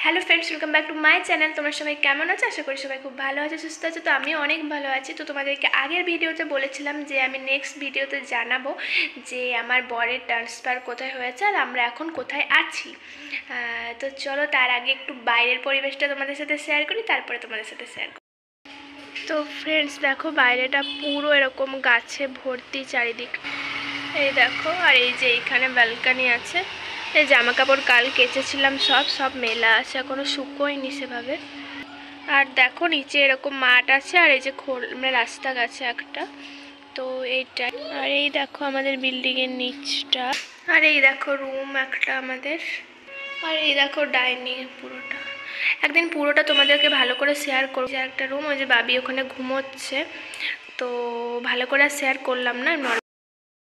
Hello friends, welcome back to my channel. তোমরা সবাই কেমন আছো? আশা করি সবাই খুব ভালো আছে, সুস্থ আছে। তো আমিও অনেক ভালো আছি। তো তোমাদেরকে আগের ভিডিওতে বলেছিলাম যে আমি নেক্সট ভিডিওতে জানাবো যে আমার বরের ট্রান্সফার কোথায় হয়েছে আর আমরা এখন কোথায় আছি। তো চলো তার আগে একটু বাইরের পরিবেশটা তোমাদের সাথে শেয়ার করি, তারপরে তোমাদের সাথে শেয়ার করি। তো ফ্রেন্ডস দেখো, বাইরেটা পুরো এরকম গাছে ভর্তি চারিদিক। এই দেখো, আর এই যে এইখানে ব্যালকানি আছে। এই জামা কাপড় কাল কেচেছিলাম, সব মেলা আছে, এখনো শুকোয়নি সেভাবে। আর দেখো নিচে এরকম মাঠ আছে, আর এই যে রাস্তা গেছে একটা। তো এইটাই। আর এই দেখো আমাদের বিল্ডিং এর নিচটা। আর এই দেখো রুম একটা আমাদের। আর এই দেখো ডাইনিং পুরোটা। একদিন পুরোটা তোমাদেরকে ভালো করে শেয়ার করবো। যে একটা রুম, ওই যে বাবি ওখানে ঘুমোচ্ছে, তো ভালো করে শেয়ার করলাম না।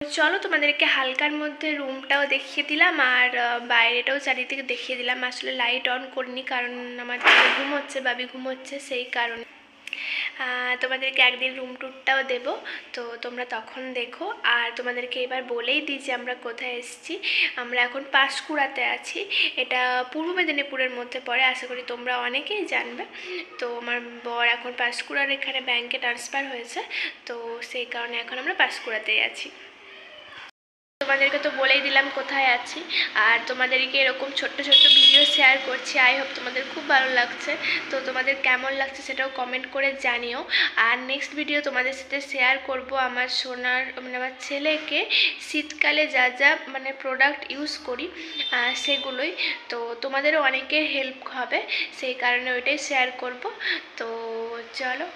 চলো তোমাদেরকে হালকার মধ্যে রুমটাও দেখিয়ে দিলাম, আর বাইরেটাও চারিদিকে দেখিয়ে দিলাম। আসলে লাইট অন করিনি, কারণ আমার ঘুমোচ্ছে, বাবি ঘুমোচ্ছে, সেই কারণে। তোমাদেরকে একদিন রুম ট্যুরটাও দেবো, তো তোমরা তখন দেখো। আর তোমাদেরকে এবার বলেই দিই যে আমরা কোথায় এসেছি। আমরা এখন পাঁশকুড়াতে আছি। এটা পূর্ব মেদিনীপুরের মধ্যে পড়ে, আশা করি তোমরা অনেকেই জানবে। তো আমার বর এখন পাঁশকুড়ার এখানে ব্যাংকে ট্রান্সফার হয়েছে, তো সেই কারণে এখন আমরা পাঁশকুড়াতেই আছি। তোমাদেরকে তো বলেই দিলাম কোথায় আছি, আর তোমাদেরকে এরকম ছোট্ট ছোট্ট ভিডিও শেয়ার করছি। আই হোপ তোমাদের খুব ভালো লাগছে। তো তোমাদের কেমন লাগছে সেটাও কমেন্ট করে জানিও। আর নেক্সট ভিডিও তোমাদের সাথে শেয়ার করব আমার সোনার, মানে আমার ছেলেকে শীতকালে যা যা মানে প্রোডাক্ট ইউজ করি সেগুলোই। তো তোমাদেরও অনেকের হেল্প হবে, সেই কারণে ওইটাই শেয়ার করব। তো চলো।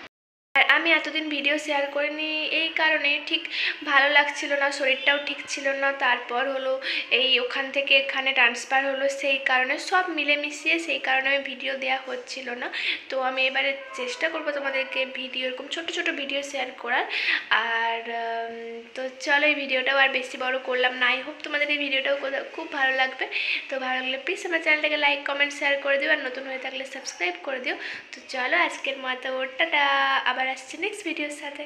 আর আমি এতদিন ভিডিও শেয়ার করিনি এই কারণে, ঠিক ভালো লাগছিল না, শরীরটাও ঠিক ছিল না। তারপর হলো এই ওখান থেকে এখানে ট্রান্সফার হলো, সেই কারণে সব মিলেমিশিয়ে সেই কারণে আমি ভিডিও দেওয়া হচ্ছিল না। তো আমি এবারে চেষ্টা করব তোমাদেরকে ভিডিও এরকম ছোট ছোট ভিডিও শেয়ার করার। আর তো চলো, এই ভিডিওটাও আর বেশি বড় করলাম না। আই হোপ তোমাদের এই ভিডিওটাও খুব ভালো লাগবে। তো ভালো লাগলে প্লিজ আমার চ্যানেলটাকে লাইক কমেন্ট শেয়ার করে দিও, আর নতুন হয়ে থাকলে সাবস্ক্রাইব করে দিও। তো চলো আজকের মতো টাটা, আবার আসছি নেক্সট ভিডিওর সাথে।